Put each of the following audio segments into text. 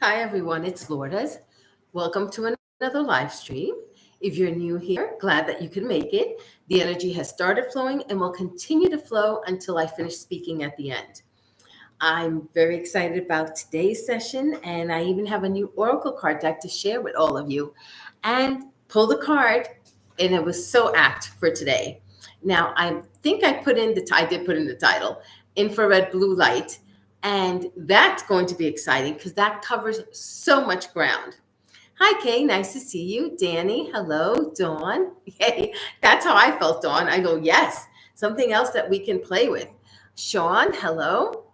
Hi, everyone. It's Lourdes. Welcome to another live stream. If you're new here, glad that you could make it. The energy has started flowing and will continue to flow until I finish speaking at the end. I'm very excited about today's session, and I even have a new Oracle card deck to share with all of you. And pull the card, and it was so apt for today. Now, I think I did put in the title, Infrared Blue Light, and that's going to be exciting because that covers so much ground. Hi, Kay. Nice to see you. Danny, hello. Dawn. Yay. That's how I felt, Dawn. I go, yes, something else that we can play with. Sean, hello.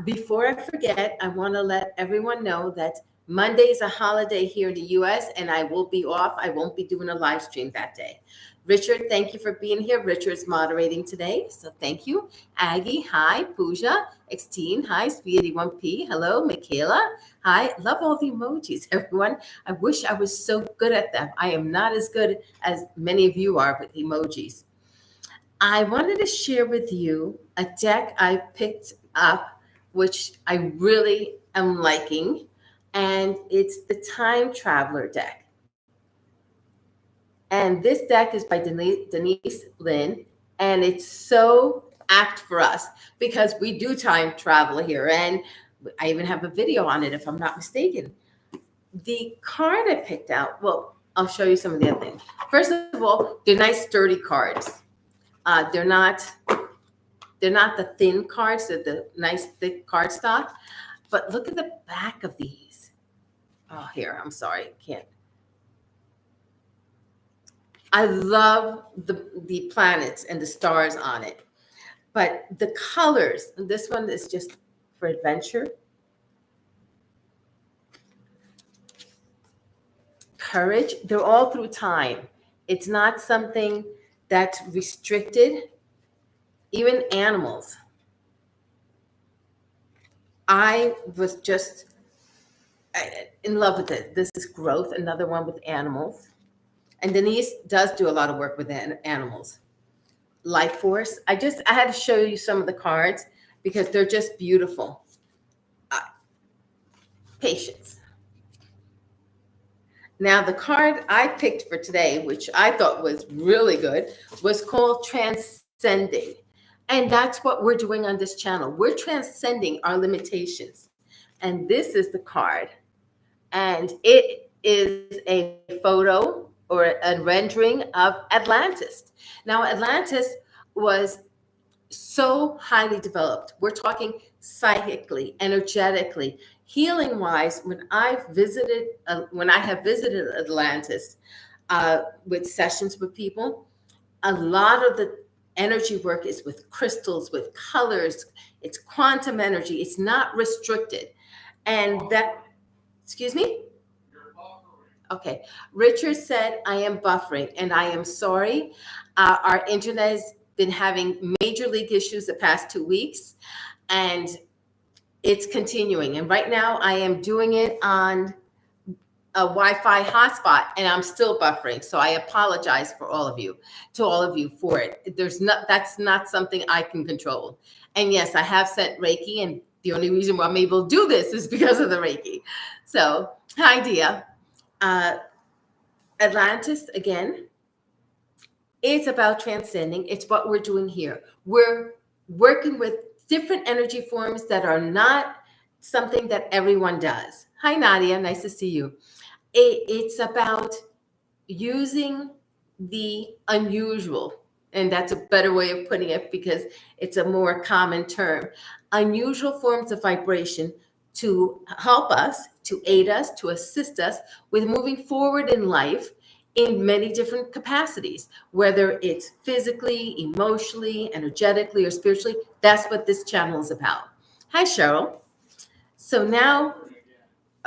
Before I forget, I want to let everyone know that Monday is a holiday here in the US and I will be off. I won't be doing a live stream that day. Richard, thank you for being here. Richard's moderating today, so thank you. Aggie, hi. Pooja, Xteen, hi. Speedy1P, hello. Michaela, hi. Love all the emojis, everyone. I wish I was so good at them. I am not as good as many of you are with emojis. I wanted to share with you a deck I picked up, which I really am liking, and it's the Time Traveler deck. And this deck is by Denise Lynn, and it's so apt for us because we do time travel here, and I even have a video on it if I'm not mistaken. The card I picked out, well, I'll show you some of the other things. First of all, they're nice sturdy cards. They're not the thin cards, they're the nice thick cardstock. But look at the back of these. Oh, here, I'm sorry, can't. I love the planets and the stars on it. But the colors, this one is just for adventure. Courage, they're all through time. It's not something that's restricted. Even animals. I was just in love with it. This is growth, another one with animals. And Denise does do a lot of work with animals. Life force. I had to show you some of the cards because they're just beautiful. Patience. Now, the card I picked for today, which I thought was really good, was called Transcending. And that's what we're doing on this channel. We're transcending our limitations. And this is the card. And it is a photo or a rendering of Atlantis. Now, Atlantis was so highly developed. We're talking psychically, energetically, healing wise. When I have visited Atlantis with sessions with people, a lot of the energy work is with crystals, with colors. It's quantum energy. It's not restricted. And that, excuse me? Okay. Richard said, I am buffering, and I am sorry. Our internet has been having major league issues the past 2 weeks, and it's continuing. And right now I am doing it on a Wi-Fi hotspot, and I'm still buffering. So I apologize to all of you for it. That's not something I can control. And yes, I have sent Reiki, and the only reason why I'm able to do this is because of the Reiki. So, hi, Dia. Atlantis, again, it's about transcending. It's what we're doing here. We're working with different energy forms that are not something that everyone does. Hi, Nadia. Nice to see you. It's about using the unusual, and that's a better way of putting it because it's a more common term. Unusual forms of vibration to help us, to aid us, to assist us with moving forward in life in many different capacities, whether it's physically, emotionally, energetically, or spiritually. That's what this channel is about. Hi, Cheryl. So now,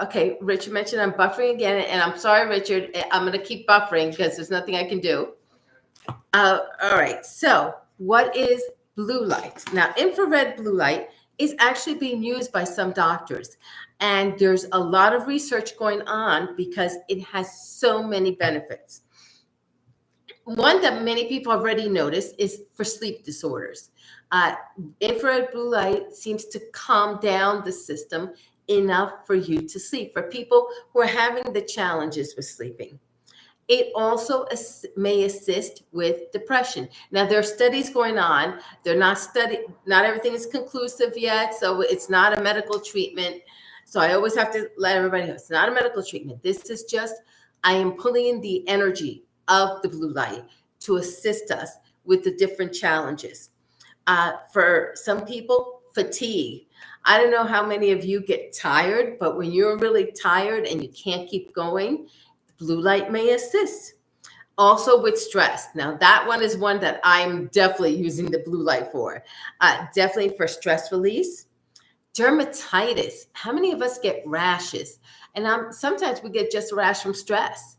okay, Richard mentioned I'm buffering again, and I'm sorry, Richard. I'm going to keep buffering because there's nothing I can do. All right, so what is blue light? Now, infrared blue light is actually being used by some doctors, and there's a lot of research going on because it has so many benefits. One that many people have already noticed is for sleep disorders. Infrared blue light seems to calm down the system enough for you to sleep. For people who are having the challenges with sleeping, it also may assist with depression. Now, there are studies going on. They're not not everything is conclusive yet, so it's not a medical treatment. So I always have to let everybody know it's not a medical treatment. This is just, I am pulling in the energy of the blue light to assist us with the different challenges. For some people, fatigue. I don't know how many of you get tired, but when you're really tired and you can't keep going, blue light may assist. Also with stress. Now, that one is one that I'm definitely using the blue light for. Definitely for stress release. Dermatitis. How many of us get rashes? And sometimes we get just a rash from stress.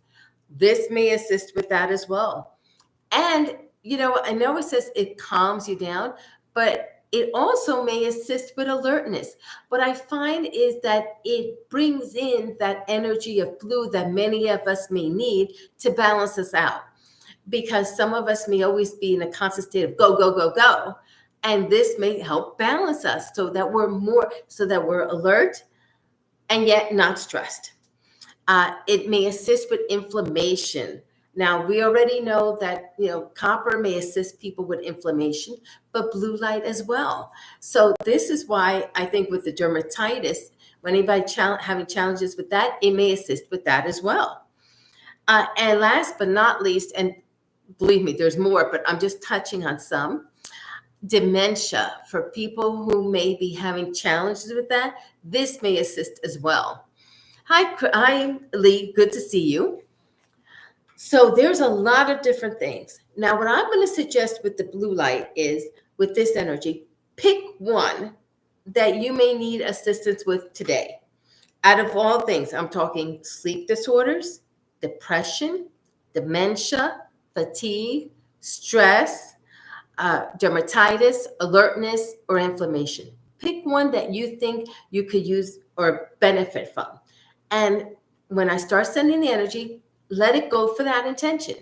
This may assist with that as well. And, I know it says it calms you down, but it also may assist with alertness. What I find is that it brings in that energy of blue that many of us may need to balance us out. Because some of us may always be in a constant state of go, go, go, go. And this may help balance us so that we're alert and yet not stressed. It may assist with inflammation. Now, we already know that, copper may assist people with inflammation, but blue light as well. So this is why I think with the dermatitis, when anybody having challenges with that, it may assist with that as well. And last but not least, and believe me, there's more, but I'm just touching on some. Dementia, for people who may be having challenges with that, this may assist as well. Hi, Lee. Good to see you. So there's a lot of different things. Now, what I'm going to suggest with the blue light is, with this energy, pick one that you may need assistance with today. Out of all things, I'm talking sleep disorders, depression, dementia, fatigue, stress, dermatitis, alertness, or inflammation. Pick one that you think you could use or benefit from. And when I start sending the energy, let it go for that intention.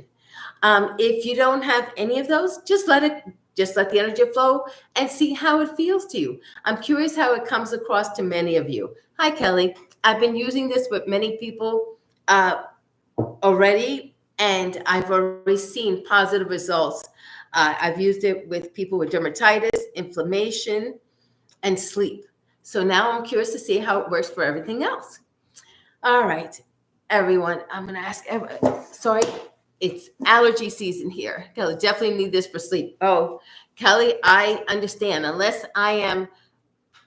If you don't have any of those, just let the energy flow and see how it feels to you. I'm curious how it comes across to many of you. Hi, Kelly. I've been using this with many people already, and I've already seen positive results. I've used it with people with dermatitis, inflammation, and sleep. So now I'm curious to see how it works for everything else. All right, everyone, I'm going to ask, sorry, it's allergy season here. Kelly, definitely need this for sleep. Oh, Kelly, I understand. Unless I am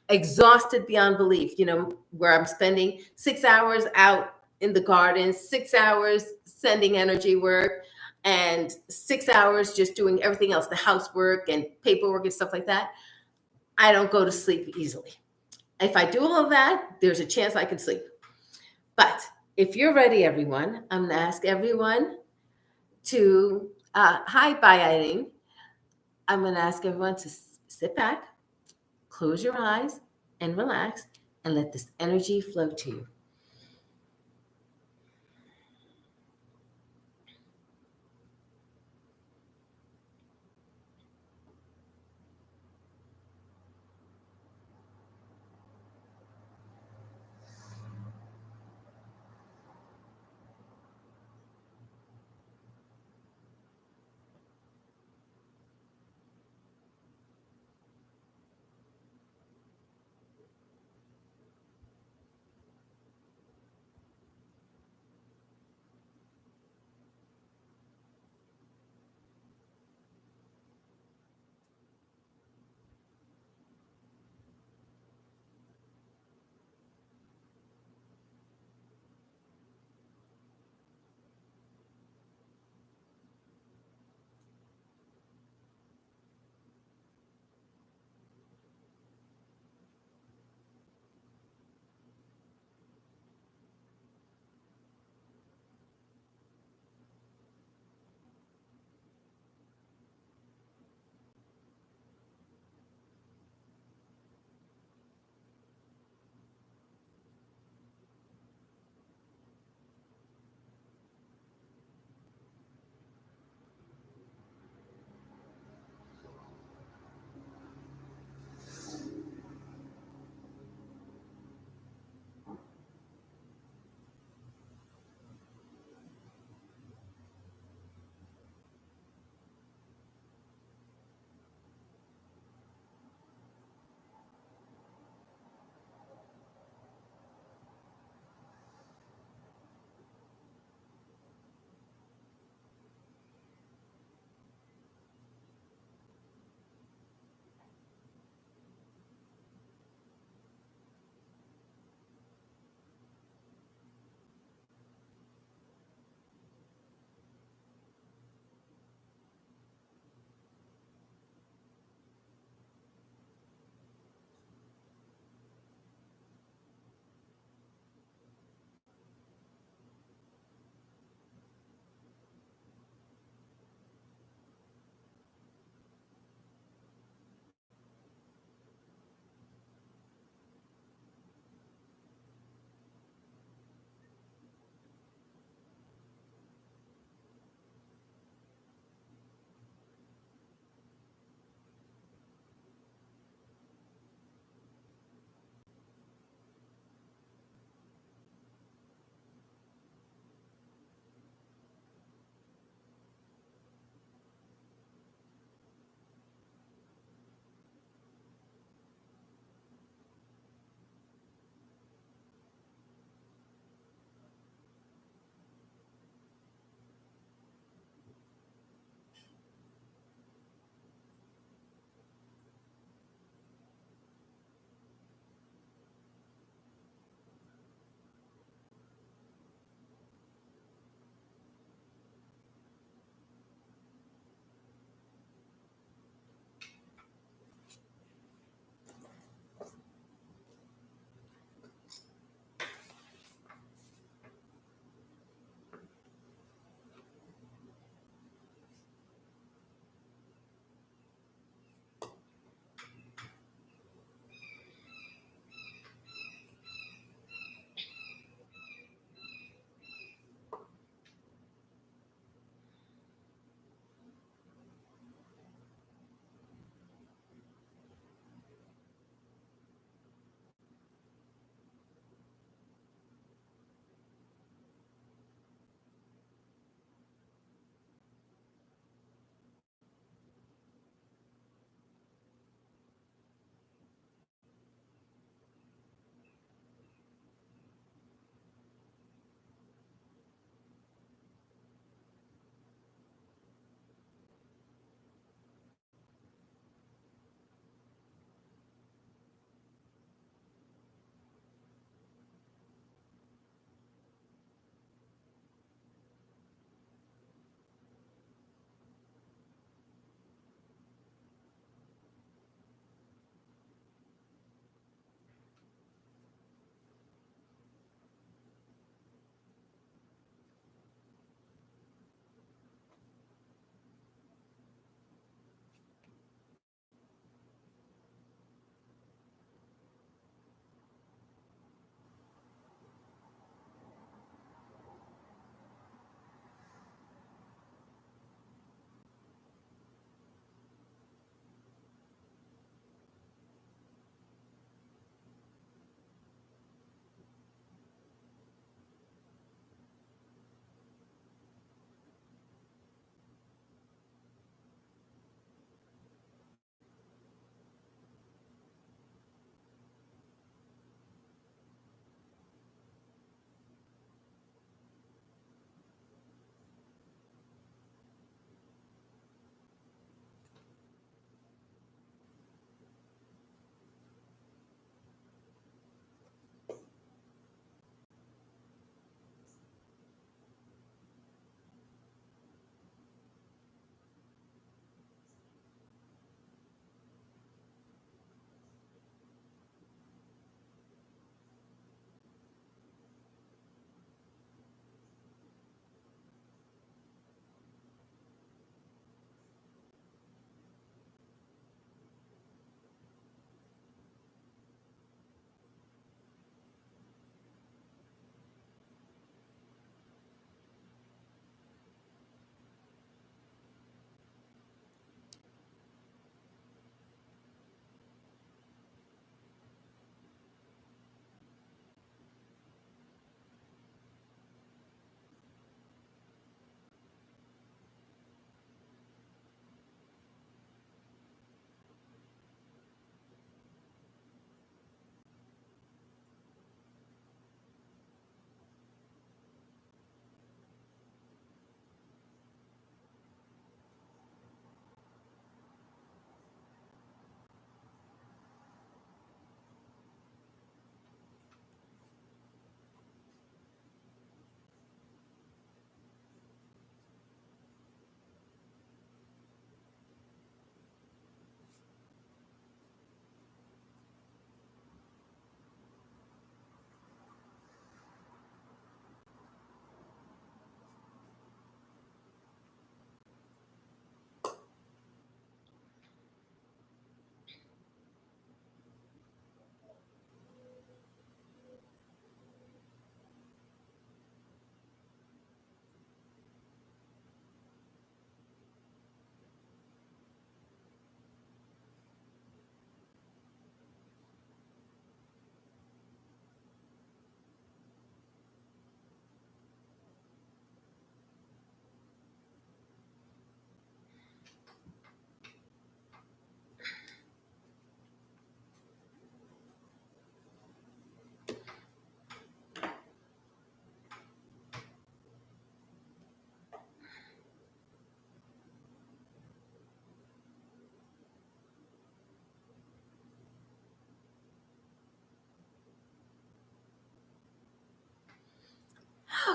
exhausted beyond belief, where I'm spending 6 hours out in the garden, 6 hours sending energy work, and 6 hours just doing everything else, the housework and paperwork and stuff like that, I don't go to sleep easily. If I do all of that, there's a chance I can sleep. But if you're ready, everyone, I'm going to ask everyone to, hi, Bayading. I'm going to ask everyone to sit back, close your eyes, and relax, and let this energy flow to you.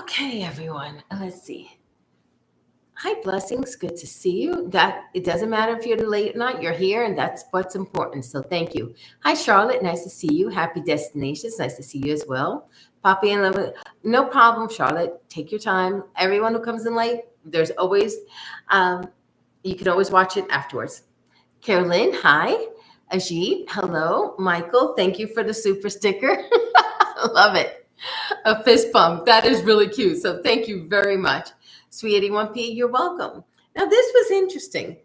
Okay, everyone. Let's see. Hi, blessings. Good to see you. That it doesn't matter if you're late or not, you're here, and that's what's important. So thank you. Hi, Charlotte. Nice to see you. Happy Destinations. Nice to see you as well. Poppy and Love. No problem, Charlotte. Take your time. Everyone who comes in late, there's always, um, you can always watch it afterwards. Carolyn, hi. Ajit, hello. Michael, thank you for the super sticker. I love it. A fist pump. That is really cute. So thank you very much. Sweet 81P, you're welcome. Now, this was interesting.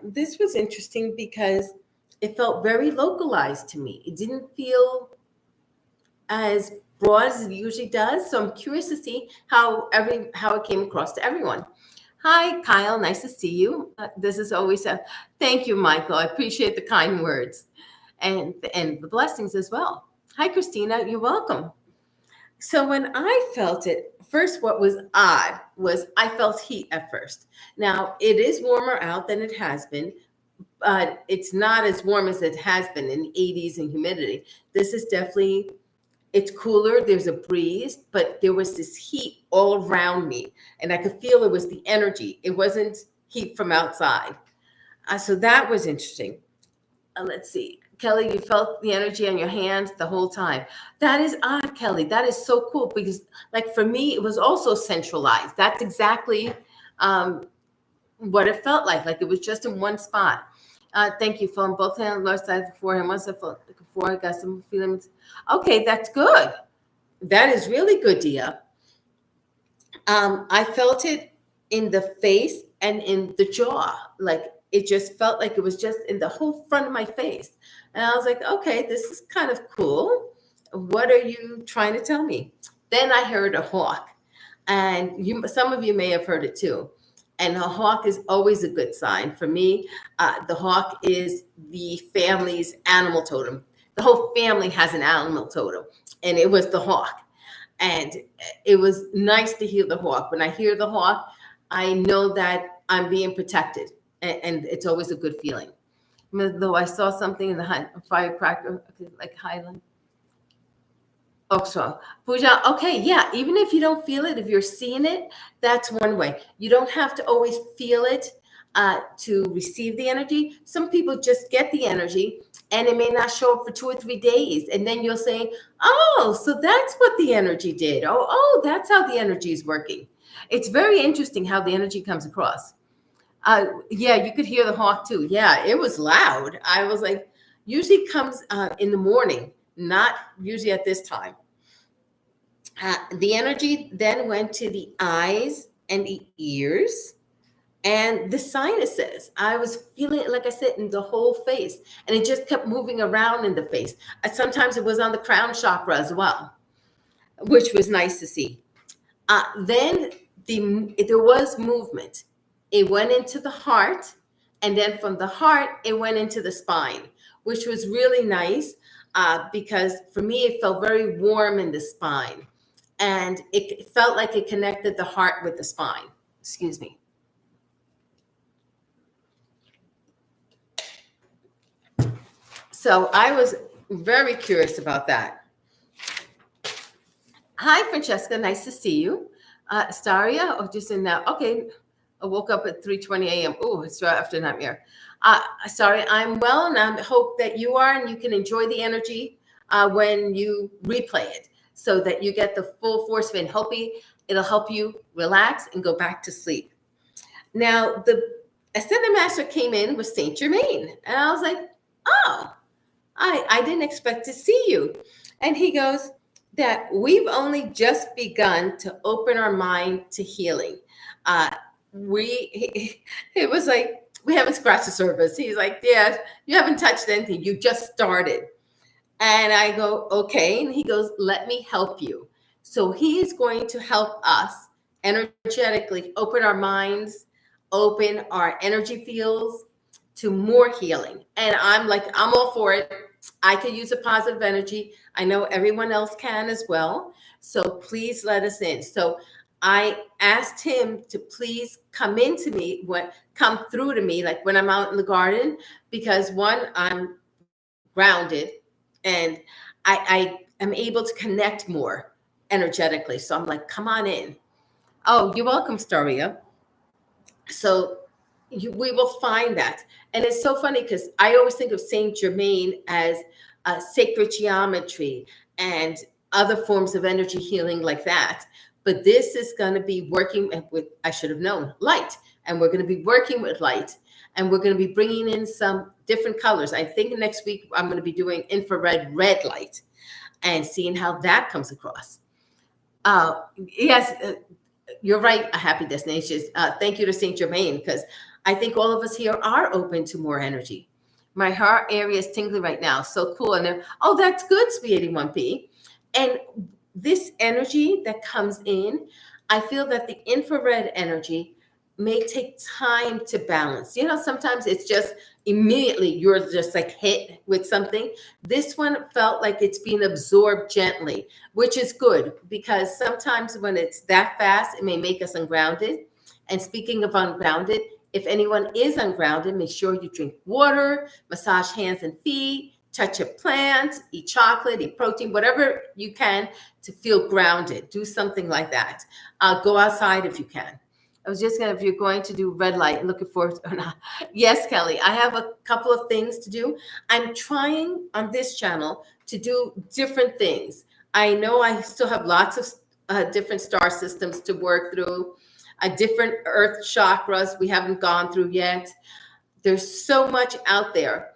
This was interesting because it felt very localized to me. It didn't feel as broad as it usually does. So I'm curious to see how it came across to everyone. Hi, Kyle. Nice to see you. This is always a thank you, Michael. I appreciate the kind words and the blessings as well. Hi, Christina. You're welcome. So when I felt it, first, what was odd was I felt heat at first. Now, it is warmer out than it has been, but it's not as warm as it has been in the 80s and humidity. This is definitely, it's cooler. There's a breeze, but there was this heat all around me. And I could feel it was the energy. It wasn't heat from outside. So that was interesting. Let's see. Kelly, you felt the energy on your hands the whole time. That is odd, Kelly. That is so cool because, like, for me, it was also centralized. That's exactly what it felt like. Like it was just in one spot. Thank you. From both hands, left side, forehand, one side, before I got some feelings. Okay, that's good. That is really good, Dia. I felt it in the face and in the jaw. Like it just felt like it was just in the whole front of my face. And I was like, okay, this is kind of cool. What are you trying to tell me? Then I heard a hawk. And some of you may have heard it too. And a hawk is always a good sign. For me, the hawk is the family's animal totem. The whole family has an animal totem, and it was the hawk. And it was nice to hear the hawk. When I hear the hawk, I know that I'm being protected, and it's always a good feeling. Though I saw something in the firecracker, like Highland. Oh, so Pooja, okay, yeah. Even if you don't feel it, if you're seeing it, that's one way. You don't have to always feel it to receive the energy. Some people just get the energy, and it may not show up for 2 or 3 days, and then you'll say, "Oh, so that's what the energy did. Oh, that's how the energy is working." It's very interesting how the energy comes across. Yeah, you could hear the hawk too. Yeah, it was loud. I was like, usually comes in the morning, not usually at this time. The energy then went to the eyes and the ears and the sinuses. I was feeling it, like I said, in the whole face, and it just kept moving around in the face. Sometimes it was on the crown chakra as well, which was nice to see. Then there was movement. It went into the heart, and then from the heart, it went into the spine, which was really nice because for me, it felt very warm in the spine. And it felt like it connected the heart with the spine. Excuse me. So I was very curious about that. Hi, Francesca. Nice to see you. Staria, just in now. Okay. I woke up at 3:20 a.m. Oh, it's right after nightmare. Sorry, I'm well, and I hope that you are, and you can enjoy the energy when you replay it, so that you get the full force of it. It'll help you relax and go back to sleep. Now, the ascended master came in with Saint Germain, and I was like, oh, I didn't expect to see you. And he goes that we've only just begun to open our mind to healing. It was like, we haven't scratched the surface. He's like, yeah, you haven't touched anything. You just started. And I go, okay. And he goes, let me help you. So he is going to help us energetically open our minds, open our energy fields to more healing. And I'm like, I'm all for it. I could use a positive energy. I know everyone else can as well. So please let us in. So I asked him to please come through to me, like when I'm out in the garden, because one, I'm grounded and I am able to connect more. energetically. So I'm like, come on in. Oh, you're welcome, Staria. So we will find that. And it's so funny because I always think of Saint Germain as sacred geometry and other forms of energy healing like that. But this is going to be working with, I should have known, light. And we're going to be working with light. And we're going to be bringing in some different colors. I think next week I'm going to be doing infrared red light and seeing how that comes across. Yes, you're right. A happy destination. Thank you to Saint Germain, because I think all of us here are open to more energy. My heart area is tingling right now. So cool. And then, oh, that's good, sweet 81P. And this energy that comes in, I feel that the infrared energy may take time to balance. You know, sometimes it's just immediately you're just like hit with something. This one felt like it's being absorbed gently, which is good, because sometimes when it's that fast, it may make us ungrounded. And speaking of ungrounded, if anyone is ungrounded, make sure you drink water, massage hands and feet, touch a plant, eat chocolate, eat protein, whatever you can to feel grounded. Do something like that. Go outside if you can. I was just gonna, if you're going to do red light, looking forward to, or not. Yes, Kelly, I have a couple of things to do. I'm trying on this channel to do different things. I know I still have lots of different star systems to work through, different earth chakras we haven't gone through yet. There's so much out there,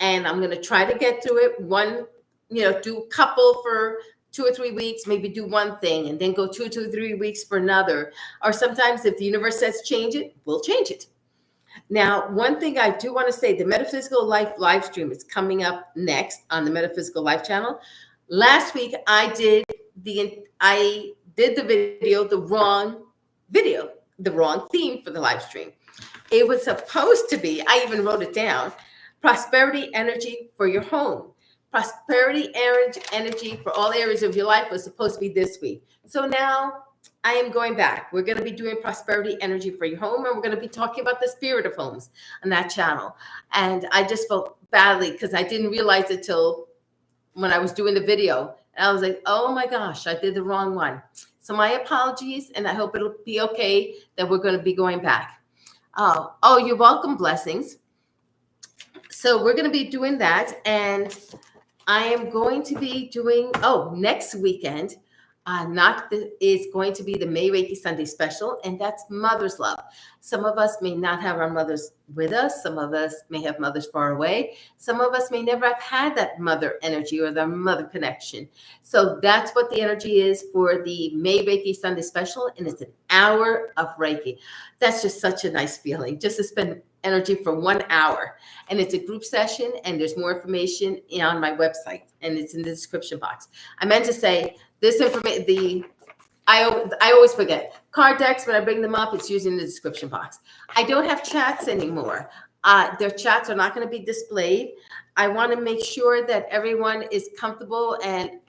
and I'm gonna try to get through it. One, do a couple for 2 or 3 weeks, maybe do one thing and then go 2 to 3 weeks for another. Or sometimes if the universe says change it, we'll change it. Now, one thing I do want to say, the Metaphysical Life live stream is coming up next on the Metaphysical Life channel. Last week, I did the video, the wrong theme for the live stream. It was supposed to be, I even wrote it down, prosperity energy for your home. Prosperity energy for all areas of your life was supposed to be this week. So now I am going back. We're going to be doing prosperity energy for your home, and we're going to be talking about the spirit of homes on that channel. And I just felt badly because I didn't realize it till when I was doing the video. And I was like, oh my gosh, I did the wrong one. So my apologies, and I hope it'll be okay that we're going to be going back. Oh, you're welcome, blessings. So we're going to be doing that, and I am going to be doing, next weekend, is going to be the May Reiki Sunday special, and that's Mother's Love. Some of us may not have our mothers with us. Some of us may have mothers far away. Some of us may never have had that mother energy or the mother connection. So that's what the energy is for the May Reiki Sunday special, and it's an hour of Reiki. That's just such a nice feeling, just to spend energy for 1 hour. And it's a group session, and there's more information on my website, and it's in the description box. I meant to say this information, I always forget. Card decks, when I bring them up, it's usually in the description box. I don't have chats anymore. Their chats are not going to be displayed. I want to make sure that everyone is comfortable and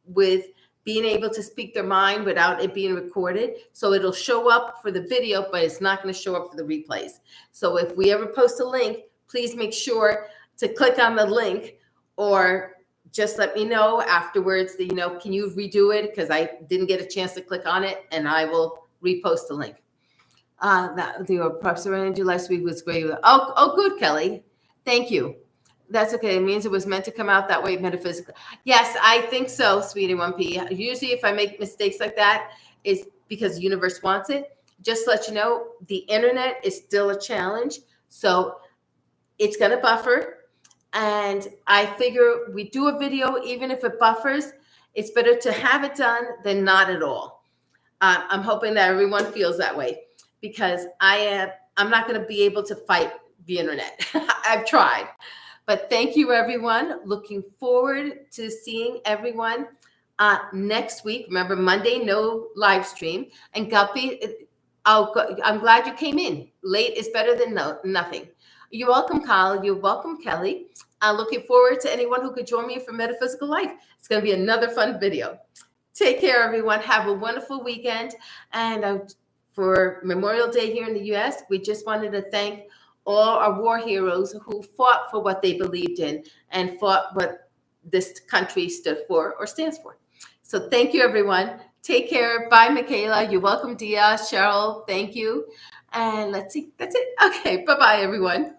with being able to speak their mind without it being recorded. So it'll show up for the video, but it's not going to show up for the replays. So if we ever post a link, please make sure to click on the link, or just let me know afterwards that, can you redo it? Because I didn't get a chance to click on it, and I will repost the link. The Professor Energy last week was great. Oh, good, Kelly. Thank you. That's okay. It means it was meant to come out that way metaphysically. Yes, I think so, sweetie 1P. Usually if I make mistakes like that, it's because the universe wants it. Just to let you know, the internet is still a challenge. So it's going to buffer. And I figure we do a video, even if it buffers, it's better to have it done than not at all. I'm hoping that everyone feels that way, because I'm not going to be able to fight the internet. I've tried. But thank you, everyone. Looking forward to seeing everyone next week. Remember, Monday, no live stream. And Guppy, I'm glad you came in. Late is better than nothing. You're welcome, Kyle. You're welcome, Kelly. Looking forward to anyone who could join me for Metaphysical Life. It's going to be another fun video. Take care, everyone. Have a wonderful weekend. And for Memorial Day here in the U.S., we just wanted to thank all our war heroes who fought for what they believed in and fought what this country stood for or stands for. So thank you, everyone. Take care. Bye, Michaela. You're welcome, Dia. Cheryl, thank you. And let's see. That's it. Okay. Bye-bye, everyone.